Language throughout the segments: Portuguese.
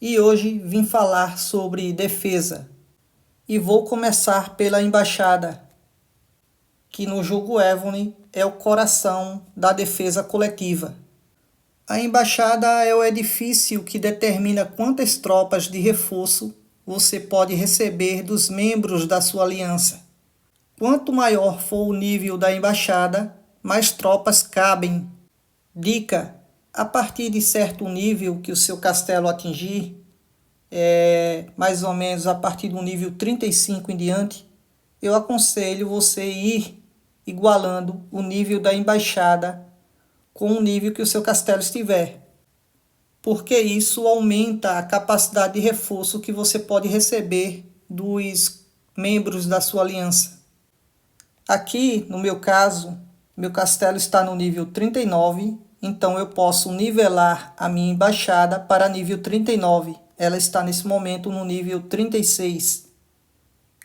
E hoje vim falar sobre defesa. E vou começar pela embaixada, que no jogo Evony é o coração da defesa coletiva. A embaixada é o edifício que determina quantas tropas de reforço você pode receber dos membros da sua aliança. Quanto maior for o nível da embaixada, mais tropas cabem. Dica: a partir de certo nível que o seu castelo atingir, mais ou menos a partir do nível 35 em diante, eu aconselho você ir igualando o nível da embaixada com o nível que o seu castelo estiver, porque isso aumenta a capacidade de reforço que você pode receber dos membros da sua aliança. Aqui, no meu caso, meu castelo está no nível 39, então eu posso nivelar a minha embaixada para nível 39. Ela está nesse momento no nível 36.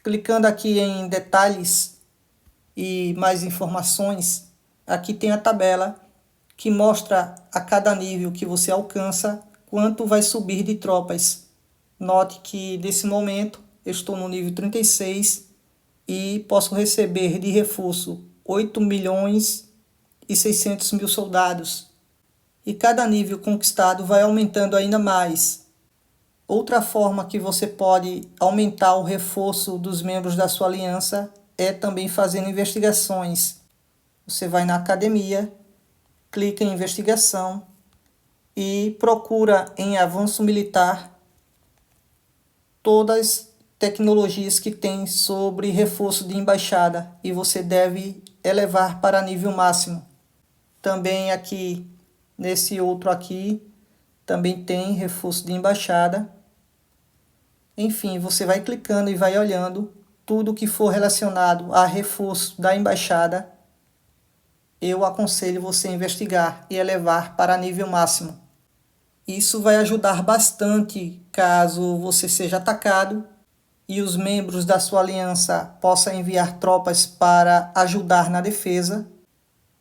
Clicando aqui em detalhes e mais informações, aqui tem a tabela que mostra a cada nível que você alcança quanto vai subir de tropas. Note que nesse momento eu estou no nível 36 e posso receber de reforço 8.600.000 soldados. E cada nível conquistado vai aumentando ainda mais. Outra forma que você pode aumentar o reforço dos membros da sua aliança é também fazendo investigações. Você vai na academia, clica em investigação e procura em avanço militar todas as tecnologias que tem sobre reforço de embaixada e você deve elevar para nível máximo. Também aqui, nesse outro aqui, também tem reforço de embaixada. Enfim, você vai clicando e vai olhando tudo que for relacionado a reforço da embaixada. Eu aconselho você a investigar e elevar para nível máximo. Isso vai ajudar bastante caso você seja atacado e os membros da sua aliança possam enviar tropas para ajudar na defesa.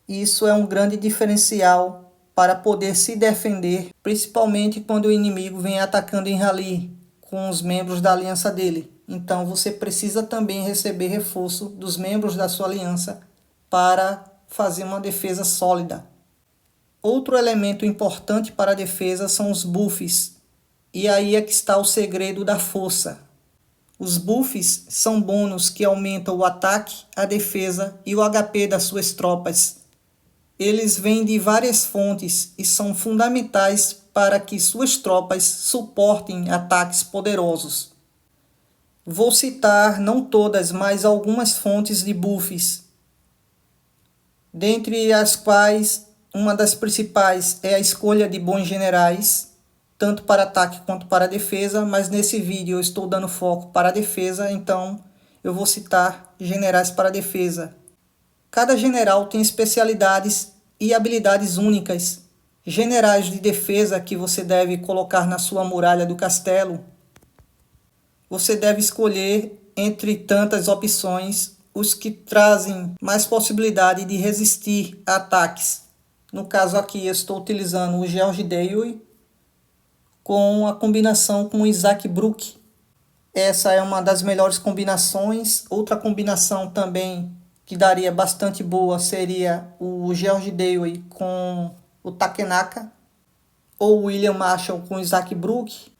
Isso é um grande diferencial para poder se defender, principalmente quando o inimigo vem atacando em rally com os membros da aliança dele. Então você precisa também receber reforço dos membros da sua aliança para fazer uma defesa sólida. Outro elemento importante para a defesa são os buffs, e aí é que está o segredo da força. Os buffs são bônus que aumentam o ataque, a defesa e o HP das suas tropas. Eles vêm de várias fontes e são fundamentais para que suas tropas suportem ataques poderosos. Vou citar não todas, mas algumas fontes de buffs, dentre as quais uma das principais é a escolha de bons generais, tanto para ataque quanto para defesa, mas nesse vídeo eu estou dando foco para a defesa, então eu vou citar generais para a defesa. Cada general tem especialidades e habilidades únicas. Generais de defesa que você deve colocar na sua muralha do castelo. Você deve escolher entre tantas opções os que trazem mais possibilidade de resistir a ataques. No caso aqui eu estou utilizando o George Dewey com a combinação com o Isaac Brook. Essa é uma das melhores combinações. Outra combinação também que daria bastante boa seria o George Dewey com o Takenaka, ou o William Marshall com o Isaac Brook.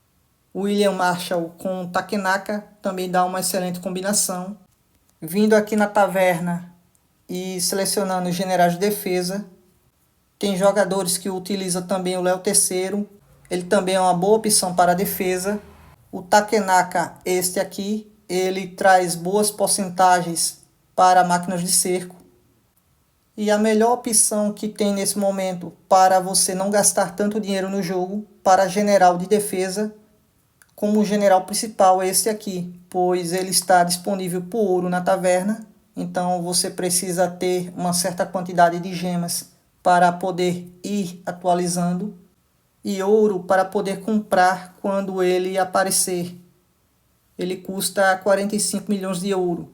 O William Marshall com o Takenaka também dá uma excelente combinação. Vindo aqui na taverna e selecionando os generais de defesa, tem jogadores que utilizam também o Léo III. Ele também é uma boa opção para a defesa. O Takenaka, este aqui, ele traz boas porcentagens para máquinas de cerco. E a melhor opção que tem nesse momento para você não gastar tanto dinheiro no jogo, para general de defesa, como o general principal é este aqui, pois ele está disponível por ouro na taverna. Então você precisa ter uma certa quantidade de gemas para poder ir atualizando e ouro para poder comprar quando ele aparecer. Ele custa 45 milhões de ouro.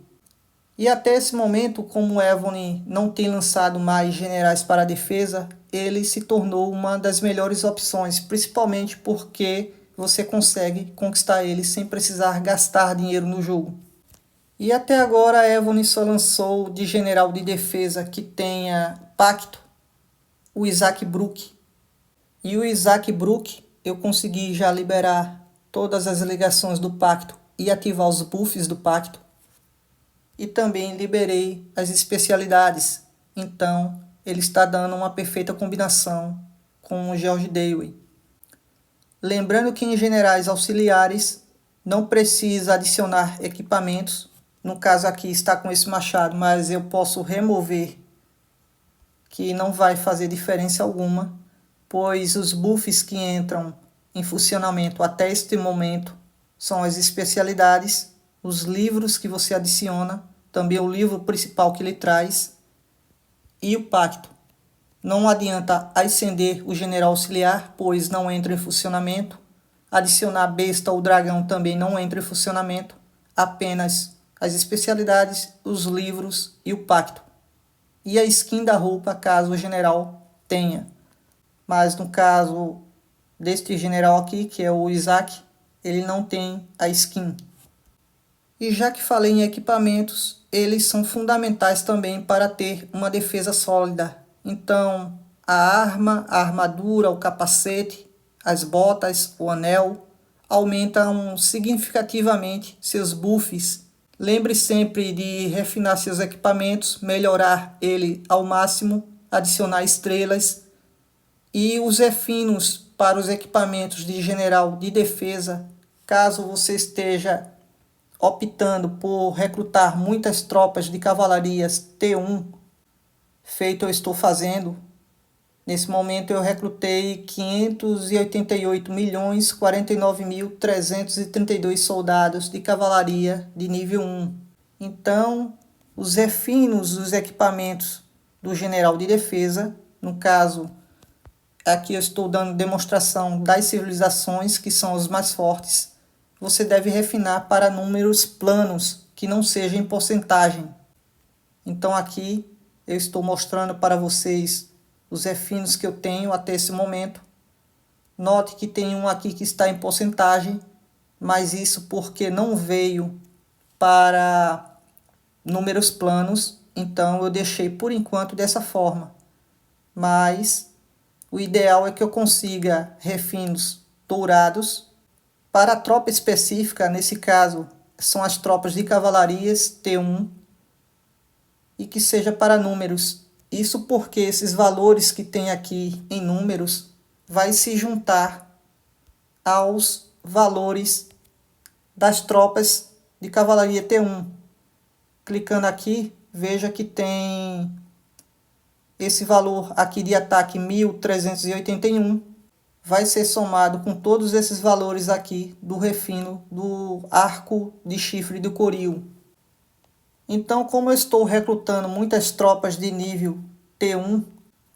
E até esse momento, como o Evony não tem lançado mais generais para a defesa, ele se tornou uma das melhores opções, principalmente porque você consegue conquistar ele sem precisar gastar dinheiro no jogo. E até agora a Evony só lançou de general de defesa que tenha pacto o Isaac Brook. E o Isaac Brook eu consegui já liberar todas as ligações do pacto e ativar os buffs do pacto. E também liberei as especialidades. Então ele está dando uma perfeita combinação com o George Dewey. Lembrando que em generais auxiliares não precisa adicionar equipamentos. No caso aqui está com esse machado, mas eu posso remover, que não vai fazer diferença alguma, pois os buffs que entram em funcionamento até este momento são as especialidades, os livros que você adiciona, também o livro principal que ele traz e o pacto. Não adianta ascender o general auxiliar, pois não entra em funcionamento. Adicionar a besta ou dragão também não entra em funcionamento. Apenas as especialidades, os livros e o pacto. E a skin da roupa, caso o general tenha. Mas no caso deste general aqui, que é o Isaac, ele não tem a skin. E já que falei em equipamentos, eles são fundamentais também para ter uma defesa sólida. Então, a arma, a armadura, o capacete, as botas, o anel, aumentam significativamente seus buffs. Lembre sempre de refinar seus equipamentos, melhorar ele ao máximo, adicionar estrelas. E os refinos para os equipamentos de general de defesa, caso você esteja optando por recrutar muitas tropas de cavalarias T1, feito eu estou fazendo. Nesse momento eu recrutei 588.049.332 soldados de cavalaria de nível 1. Então, os refinos dos equipamentos do general de defesa, no caso, aqui eu estou dando demonstração das civilizações que são os mais fortes, você deve refinar para números planos, que não sejam em porcentagem. Então aqui eu estou mostrando para vocês os refinos que eu tenho até esse momento. Note que tem um aqui que está em porcentagem, mas isso porque não veio para números planos, então eu deixei por enquanto dessa forma. Mas o ideal é que eu consiga refinos dourados. Para a tropa específica, nesse caso, são as tropas de cavalarias T1 e que seja para números. Isso porque esses valores que tem aqui em números vai se juntar aos valores das tropas de cavalaria T1. Clicando aqui, veja que tem esse valor aqui de ataque 1381. Vai ser somado com todos esses valores aqui do refino do arco de chifre do Coril. Então, como eu estou recrutando muitas tropas de nível T1,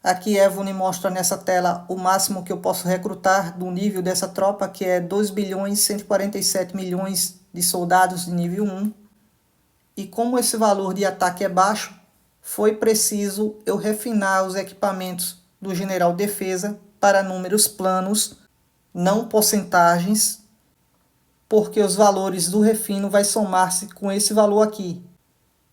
aqui Evony mostra nessa tela o máximo que eu posso recrutar do nível dessa tropa, que é 2.147.000.000 de soldados de nível 1. E como esse valor de ataque é baixo, foi preciso eu refinar os equipamentos do general defesa para números planos, não porcentagens, porque os valores do refino vai somar-se com esse valor aqui.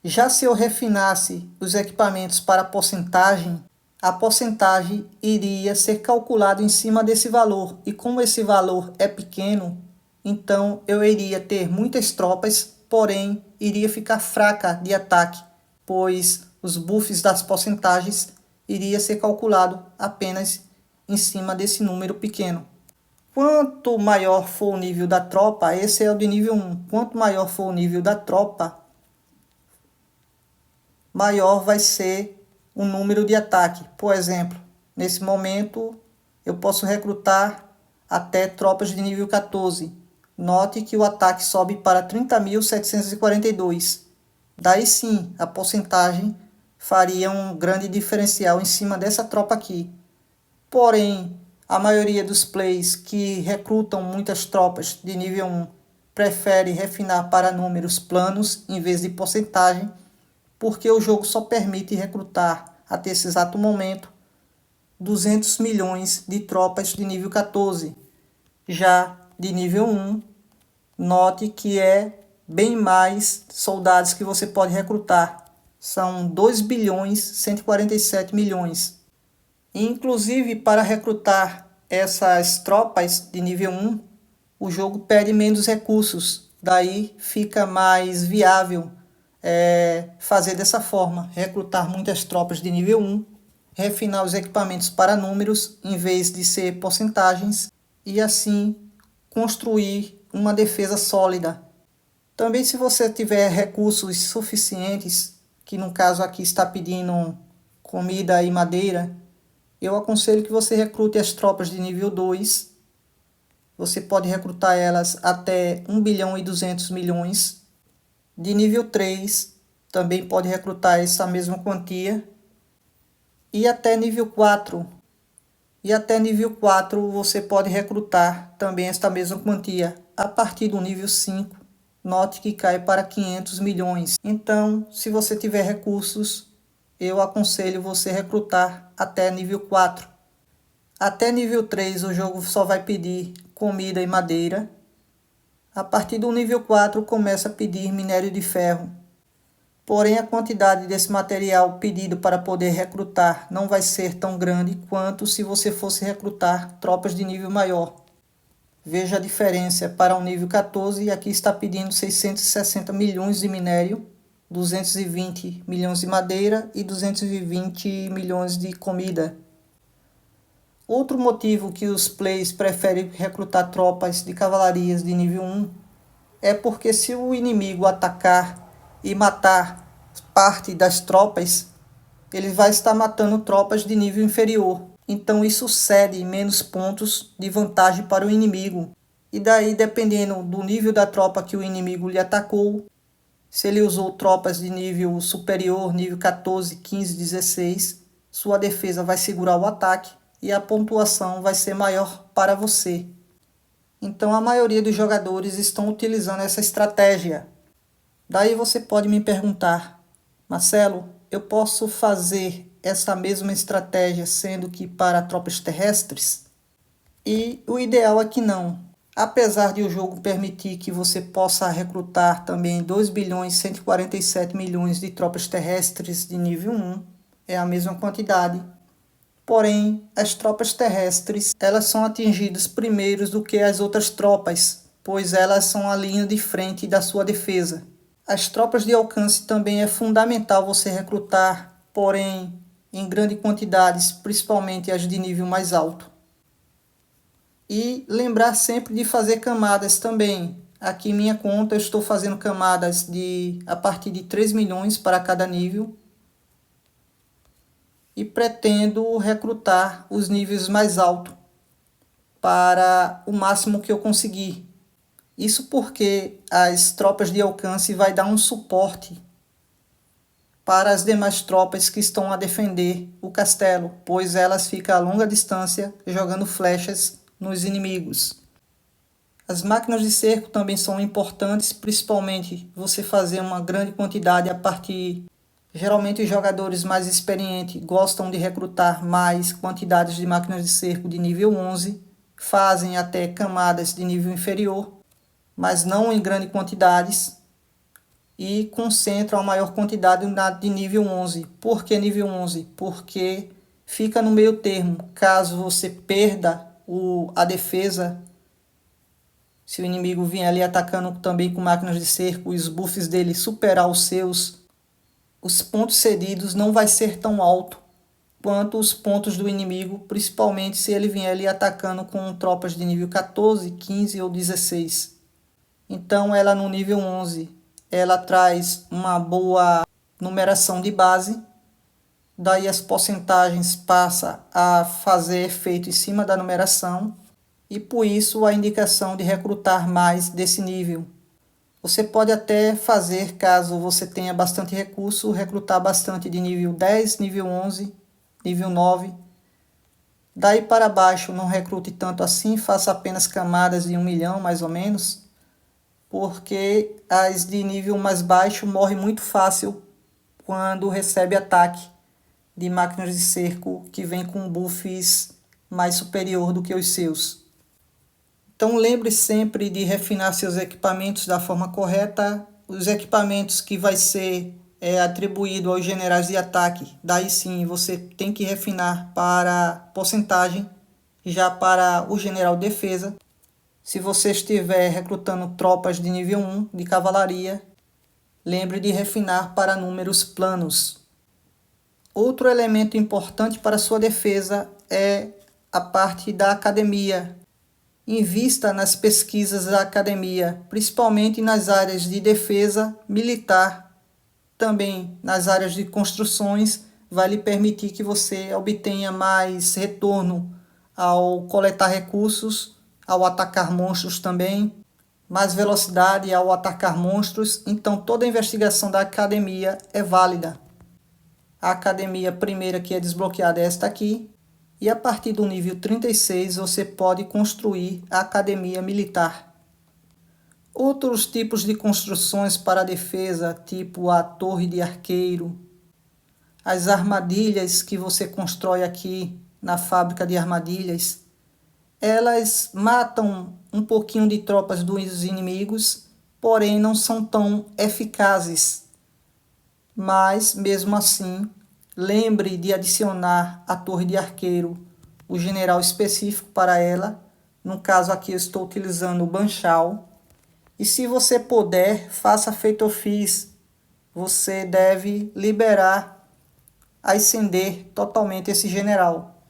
Já se eu refinasse os equipamentos para porcentagem, a porcentagem iria ser calculada em cima desse valor. E como esse valor é pequeno, então eu iria ter muitas tropas, porém iria ficar fraca de ataque, pois os buffs das porcentagens iria ser calculado apenas em cima desse número pequeno. Quanto maior for o nível da tropa, esse é o de nível 1. Quanto maior for o nível da tropa, maior vai ser o número de ataque. Por exemplo, nesse momento eu posso recrutar até tropas de nível 14. Note que o ataque sobe para 30.742. Daí sim, a porcentagem faria um grande diferencial em cima dessa tropa aqui. Porém, a maioria dos plays que recrutam muitas tropas de nível 1 prefere refinar para números planos em vez de porcentagem, porque o jogo só permite recrutar até esse exato momento 200 milhões de tropas de nível 14. Já de nível 1, note que é bem mais soldados que você pode recrutar. São 2 bilhões 147 milhões. Inclusive, para recrutar essas tropas de nível 1, o jogo pede menos recursos. Daí fica mais viável fazer dessa forma, recrutar muitas tropas de nível 1, refinar os equipamentos para números em vez de ser porcentagens e assim construir uma defesa sólida. Também, se você tiver recursos suficientes, que no caso aqui está pedindo comida e madeira, eu aconselho que você recrute as tropas de nível 2. Você pode recrutar elas até 1 bilhão e 200 milhões. De nível 3, também pode recrutar essa mesma quantia. E até nível 4. E até nível 4 você pode recrutar também esta mesma quantia. A partir do nível 5, note que cai para 500 milhões. Então, se você tiver recursos, eu aconselho você recrutar até nível 4. Até nível 3 o jogo só vai pedir comida e madeira. A partir do nível 4 começa a pedir minério de ferro. Porém, a quantidade desse material pedido para poder recrutar não vai ser tão grande quanto se você fosse recrutar tropas de nível maior. Veja a diferença para o nível 14, e aqui está pedindo 660 milhões de minério, 220 milhões de madeira e 220 milhões de comida. Outro motivo que os players preferem recrutar tropas de cavalarias de nível 1 é porque se o inimigo atacar e matar parte das tropas, ele vai estar matando tropas de nível inferior. Então isso cede menos pontos de vantagem para o inimigo. E daí, dependendo do nível da tropa que o inimigo lhe atacou, se ele usou tropas de nível superior, nível 14, 15, 16, sua defesa vai segurar o ataque e a pontuação vai ser maior para você. Então a maioria dos jogadores estão utilizando essa estratégia. Daí você pode me perguntar: Marcelo, eu posso fazer essa mesma estratégia sendo que para tropas terrestres? E o ideal é que não. Apesar de o jogo permitir que você possa recrutar também 2 bilhões 147 milhões de tropas terrestres de nível 1, é a mesma quantidade. Porém, as tropas terrestres, elas são atingidas primeiro do que as outras tropas, pois elas são a linha de frente da sua defesa. As tropas de alcance também é fundamental você recrutar, porém em grandes quantidades, principalmente as de nível mais alto. E lembrar sempre de fazer camadas também. Aqui em minha conta eu estou fazendo camadas a partir de 3 milhões para cada nível. E pretendo recrutar os níveis mais altos para o máximo que eu conseguir. Isso porque as tropas de alcance vai dar um suporte para as demais tropas que estão a defender o castelo, pois elas ficam a longa distância jogando flechas nos inimigos. As máquinas de cerco também são importantes, principalmente você fazer uma grande quantidade a partir... Geralmente os jogadores mais experientes gostam de recrutar mais quantidades de máquinas de cerco de nível 11, fazem até camadas de nível inferior, mas não em grandes quantidades, e concentram a maior quantidade de nível 11. Por que nível 11? Porque fica no meio termo. Caso você perda a defesa, se o inimigo vier ali atacando também com máquinas de cerco e os buffs dele superar os seus, os pontos cedidos não vai ser tão alto quanto os pontos do inimigo, principalmente se ele vier ali atacando com tropas de nível 14, 15 ou 16. Então ela no nível 11, ela traz uma boa numeração de base, daí as porcentagens passam a fazer efeito em cima da numeração, e por isso a indicação de recrutar mais desse nível. Você pode até fazer, caso você tenha bastante recurso, recrutar bastante de nível 10, nível 11, nível 9. Daí para baixo não recrute tanto assim, faça apenas camadas de 1 milhão mais ou menos, porque as de nível mais baixo morrem muito fácil quando recebe ataque de máquinas de cerco que vem com buffs mais superior do que os seus. Então lembre sempre de refinar seus equipamentos da forma correta. Os equipamentos que vai ser atribuído aos generais de ataque, daí sim você tem que refinar para porcentagem. Já para o general de defesa, se você estiver recrutando tropas de nível 1 de cavalaria, lembre de refinar para números planos. Outro elemento importante para sua defesa é a parte da academia. Invista nas pesquisas da academia, principalmente nas áreas de defesa militar, também nas áreas de construções, vai lhe permitir que você obtenha mais retorno ao coletar recursos, ao atacar monstros também, mais velocidade ao atacar monstros. Então toda a investigação da academia é válida. A academia primeira que é desbloqueada é esta aqui. E a partir do nível 36 você pode construir a academia militar. Outros tipos de construções para a defesa, tipo a torre de arqueiro, as armadilhas que você constrói aqui na fábrica de armadilhas, elas matam um pouquinho de tropas dos inimigos, porém não são tão eficazes. Mas, mesmo assim, lembre de adicionar a torre de arqueiro, o general específico para ela. No caso aqui eu estou utilizando o Banchal. E se você puder, faça feito eu fiz. Você deve liberar, ascender totalmente esse general.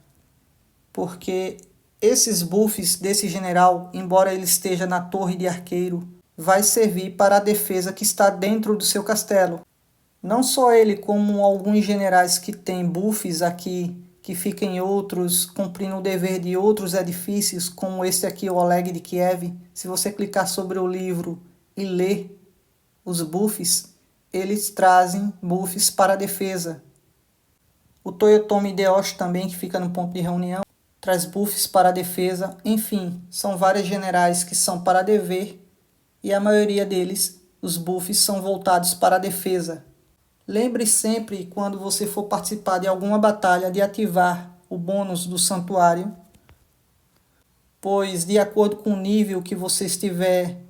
Porque esses buffs desse general, embora ele esteja na torre de arqueiro, vai servir para a defesa que está dentro do seu castelo. Não só ele, como alguns generais que têm buffs aqui, que ficam em outros, cumprindo o dever de outros edifícios, como este aqui, o Oleg de Kiev. Se você clicar sobre o livro e ler os buffs, eles trazem buffs para a defesa. O Toyotomi Hideyoshi também, que fica no ponto de reunião, traz buffs para a defesa. Enfim, são vários generais que são para dever e a maioria deles, os buffs são voltados para a defesa. Lembre sempre, quando você for participar de alguma batalha, de ativar o bônus do santuário, pois de acordo com o nível que você estiver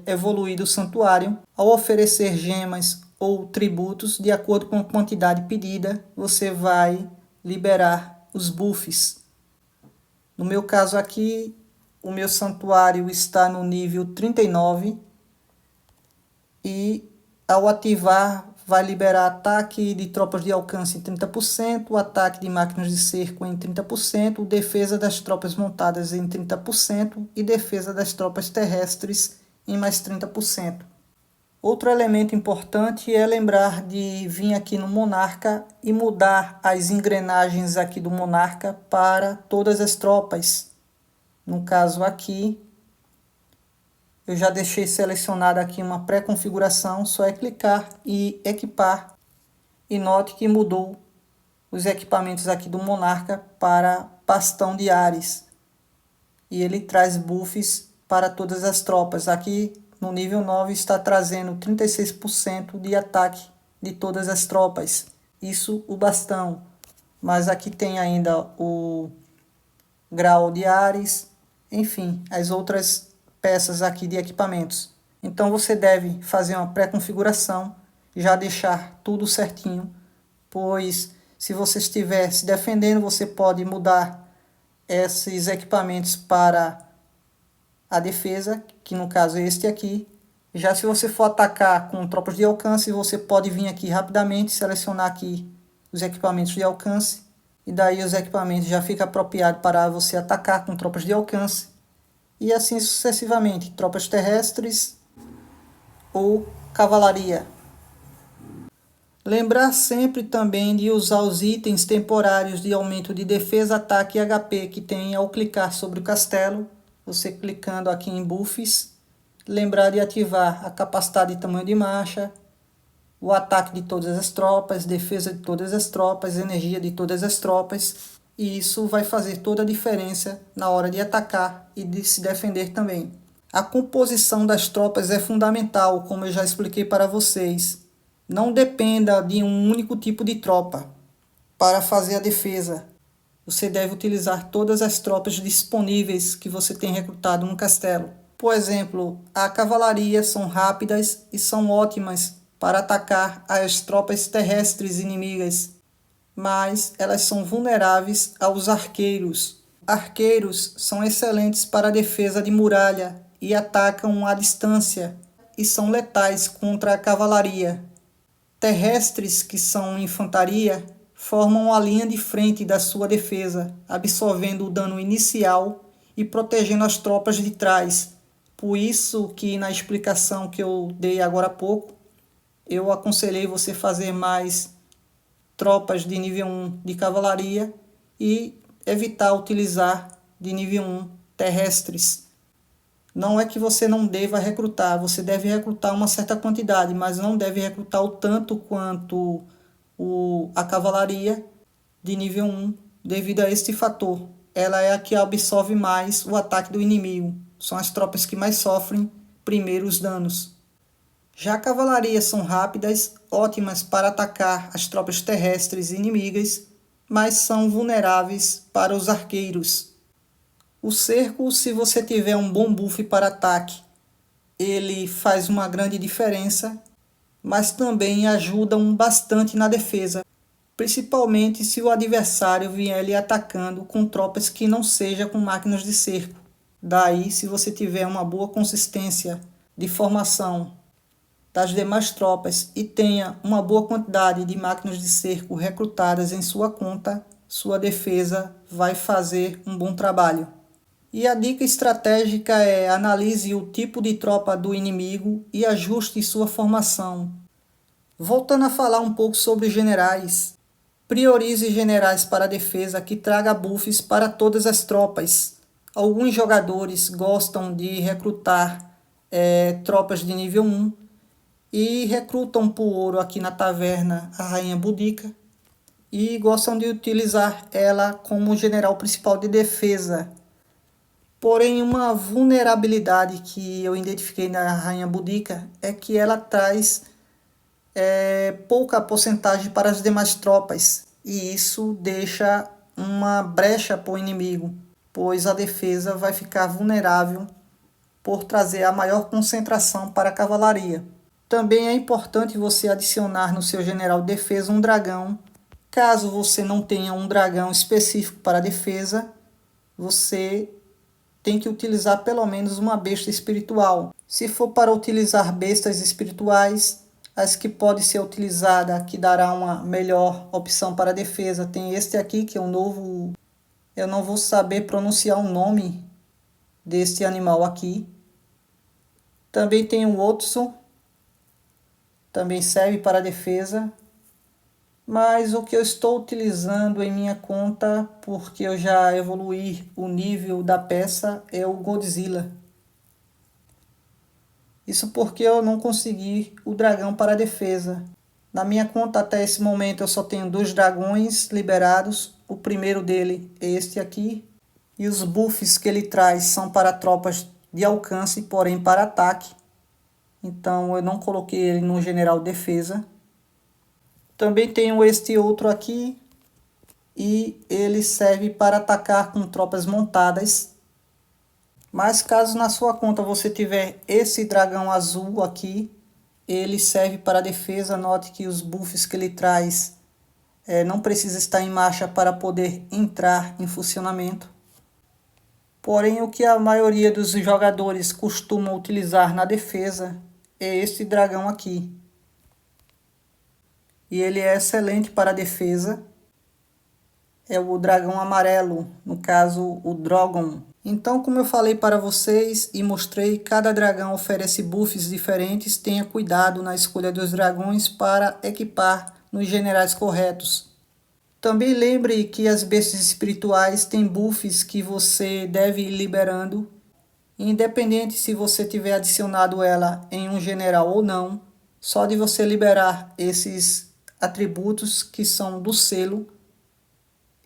evoluído o santuário, ao oferecer gemas ou tributos, de acordo com a quantidade pedida, você vai liberar os buffs. No meu caso aqui, o meu santuário está no nível 39 e ao ativar vai liberar ataque de tropas de alcance em 30%, ataque de máquinas de cerco em 30%, defesa das tropas montadas em 30% e defesa das tropas terrestres em mais 30%. Outro elemento importante é lembrar de vir aqui no Monarca e mudar as engrenagens aqui do Monarca para todas as tropas. No caso aqui, eu já deixei selecionada aqui uma pré-configuração, só é clicar e equipar. E note que mudou os equipamentos aqui do Monarca para Bastão de Ares. E ele traz buffs para todas as tropas. Aqui no nível 9 está trazendo 36% de ataque de todas as tropas. Isso o bastão. Mas aqui tem ainda o grau de Ares. Enfim, as outras peças aqui de equipamentos. Então você deve fazer uma pré-configuração, já deixar tudo certinho, pois se você estiver se defendendo, você pode mudar esses equipamentos para a defesa, que no caso é este aqui. Já se você for atacar com tropas de alcance, você pode vir aqui rapidamente, selecionar aqui os equipamentos de alcance, e daí os equipamentos já ficam apropriados para você atacar com tropas de alcance. E assim sucessivamente, tropas terrestres ou cavalaria. Lembrar sempre também de usar os itens temporários de aumento de defesa, ataque e HP que tem ao clicar sobre o castelo. Você clicando aqui em buffs, lembrar de ativar a capacidade de tamanho de marcha, o ataque de todas as tropas, defesa de todas as tropas, energia de todas as tropas. E isso vai fazer toda a diferença na hora de atacar e de se defender também. A composição das tropas é fundamental, como eu já expliquei para vocês. Não dependa de um único tipo de tropa para fazer a defesa. Você deve utilizar todas as tropas disponíveis que você tem recrutado no castelo. Por exemplo, a cavalaria são rápidas e são ótimas para atacar as tropas terrestres inimigas, mas elas são vulneráveis aos arqueiros. Arqueiros são excelentes para a defesa de muralha e atacam à distância e são letais contra a cavalaria. Terrestres, que são infantaria, formam a linha de frente da sua defesa, absorvendo o dano inicial e protegendo as tropas de trás. Por isso que na explicação que eu dei agora há pouco, eu aconselhei você fazer mais tropas de nível 1 de cavalaria e evitar utilizar de nível 1 terrestres. Não é que você não deva recrutar, você deve recrutar uma certa quantidade, mas não deve recrutar o tanto quanto a cavalaria de nível 1, devido a este fator. Ela é a que absorve mais o ataque do inimigo. São as tropas que mais sofrem primeiro os danos. Já a cavalaria são rápidas, ótimas para atacar as tropas terrestres inimigas, mas são vulneráveis para os arqueiros. O cerco, se você tiver um bom buff para ataque, ele faz uma grande diferença, mas também ajuda bastante na defesa, principalmente se o adversário vier lhe atacando com tropas que não sejam com máquinas de cerco. Daí, se você tiver uma boa consistência de formação das demais tropas e tenha uma boa quantidade de máquinas de cerco recrutadas em sua conta, sua defesa vai fazer um bom trabalho. E a dica estratégica é: analise o tipo de tropa do inimigo e ajuste sua formação. Voltando a falar um pouco sobre generais, priorize generais para a defesa que traga buffs para todas as tropas. Alguns jogadores gostam de recrutar tropas de nível 1 e recrutam por ouro aqui na taverna a Rainha Boudica e gostam de utilizar ela como general principal de defesa. Porém, uma vulnerabilidade que eu identifiquei na Rainha Boudica é que ela traz pouca porcentagem para as demais tropas, e isso deixa uma brecha para o inimigo, pois a defesa vai ficar vulnerável por trazer a maior concentração para a cavalaria. Também é importante você adicionar no seu general de defesa um dragão. Caso você não tenha um dragão específico para a defesa, você tem que utilizar pelo menos uma besta espiritual. Se for para utilizar bestas espirituais, as que podem ser utilizadas, que dará uma melhor opção para a defesa, tem este aqui, que é um novo... Eu não vou saber pronunciar o nome deste animal aqui. Também tem o Otso, também serve para a defesa. Mas o que eu estou utilizando em minha conta, porque eu já evoluí o nível da peça, é o Godzilla. Isso porque eu não consegui o dragão para a defesa. Na minha conta até esse momento eu só tenho 2 dragões liberados. O primeiro dele é este aqui. E os buffs que ele traz são para tropas de alcance, porém para ataque. Então eu não coloquei ele no general defesa. Também tenho este outro aqui, e ele serve para atacar com tropas montadas. Mas caso na sua conta você tiver esse dragão azul aqui, ele serve para defesa. Note que os buffs que ele traz não precisa estar em marcha para poder entrar em funcionamento. Porém, o que a maioria dos jogadores costuma utilizar na defesa é esse dragão aqui. E ele é excelente para a defesa. É o dragão amarelo, no caso o Drogon. Então, como eu falei para vocês e mostrei, cada dragão oferece buffs diferentes. Tenha cuidado na escolha dos dragões para equipar nos generais corretos. Também lembre que as bestas espirituais têm buffs que você deve ir liberando. Independente se você tiver adicionado ela em um general ou não, só de você liberar esses atributos que são do selo,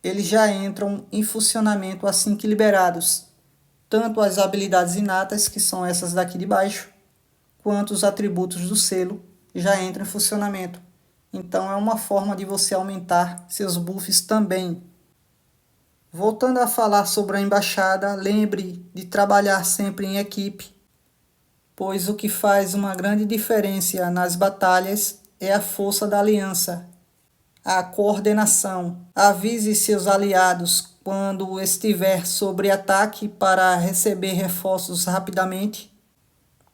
eles já entram em funcionamento assim que liberados. Tanto as habilidades inatas, que são essas daqui de baixo, quanto os atributos do selo já entram em funcionamento. Então é uma forma de você aumentar seus buffs também. Voltando a falar sobre a embaixada, lembre de trabalhar sempre em equipe, pois o que faz uma grande diferença nas batalhas é a força da aliança, a coordenação. Avise seus aliados quando estiver sob ataque para receber reforços rapidamente.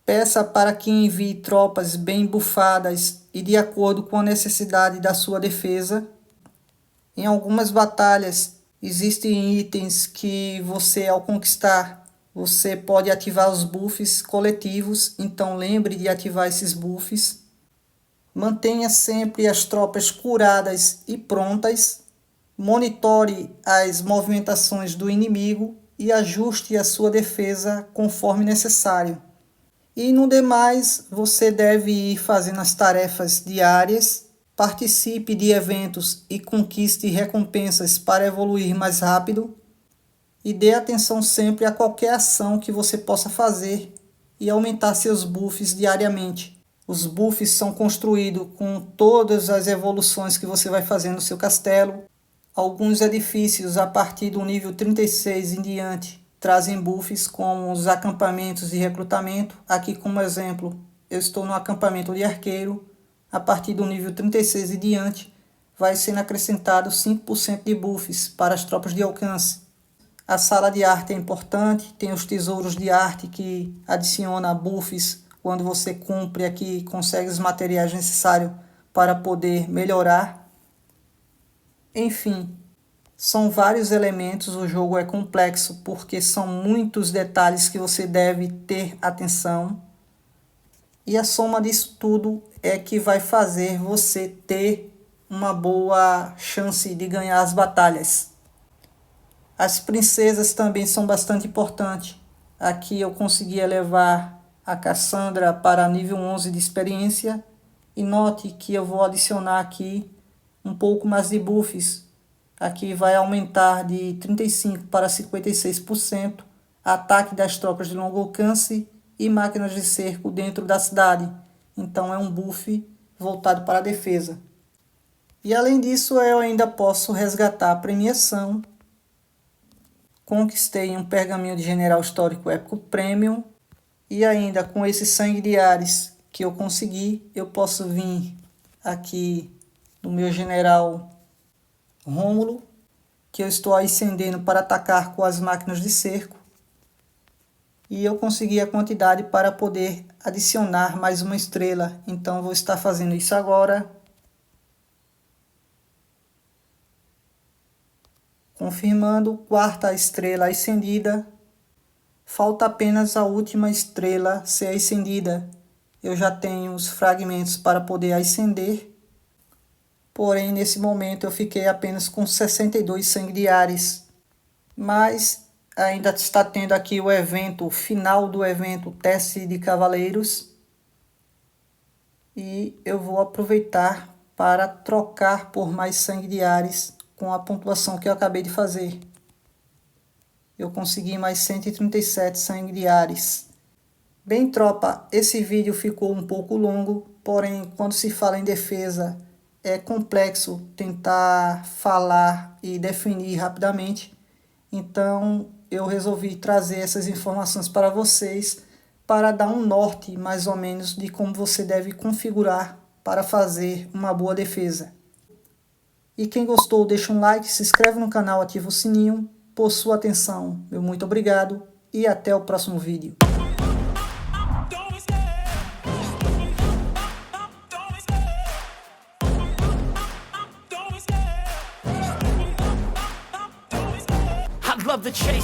Peça para que envie tropas bem bufadas e de acordo com a necessidade da sua defesa. Em algumas batalhas, existem itens que você, ao conquistar, você pode ativar os buffs coletivos, então lembre de ativar esses buffs. Mantenha sempre as tropas curadas e prontas. Monitore as movimentações do inimigo e ajuste a sua defesa conforme necessário. E no demais, você deve ir fazendo as tarefas diárias, participe de eventos e conquiste recompensas para evoluir mais rápido. E dê atenção sempre a qualquer ação que você possa fazer e aumentar seus buffs diariamente. Os buffs são construídos com todas as evoluções que você vai fazer no seu castelo. Alguns edifícios a partir do nível 36 em diante trazem buffs como os acampamentos de recrutamento. Aqui como exemplo, eu estou no acampamento de arqueiro. A partir do nível 36 em diante vai sendo acrescentado 5% de buffs para as tropas de alcance. A sala de arte é importante, tem os tesouros de arte que adiciona buffs quando você cumpre aqui e consegue os materiais necessários para poder melhorar. Enfim, são vários elementos, o jogo é complexo porque são muitos detalhes que você deve ter atenção. E a soma disso tudo é que vai fazer você ter uma boa chance de ganhar as batalhas. As princesas também são bastante importantes. Aqui eu consegui elevar a Cassandra para nível 11 de experiência. E note que eu vou adicionar aqui um pouco mais de buffs. Aqui vai aumentar de 35% para 56% ataque das tropas de longo alcance e máquinas de cerco dentro da cidade. Então é um buff voltado para a defesa. E além disso eu ainda posso resgatar a premiação. Conquistei um pergaminho de General Histórico Épico Premium. E ainda com esse sangue de Ares que eu consegui, eu posso vir aqui no meu General Rômulo, que eu estou ascendendo para atacar com as máquinas de cerco. E eu consegui a quantidade para poder adicionar mais uma estrela. Então eu vou estar fazendo isso agora. Confirmando, quarta estrela acendida. Falta apenas a última estrela ser acendida. Eu já tenho os fragmentos para poder acender. Porém, nesse momento eu fiquei apenas com 62 sangue de Ares. Mas ainda está tendo aqui o evento, o final do evento, teste de cavaleiros. E eu vou aproveitar para trocar por mais sangue de Ares com a pontuação que eu acabei de fazer. Eu consegui mais 137 sangue de Ares. Bem, tropa, esse vídeo ficou um pouco longo, porém, quando se fala em defesa, é complexo tentar falar e definir rapidamente. Então, eu resolvi trazer essas informações para vocês, para dar um norte, mais ou menos, de como você deve configurar para fazer uma boa defesa. E quem gostou, deixa um like, se inscreve no canal, ativa o sininho. Por sua atenção, meu muito obrigado e até o próximo vídeo. Love the chase.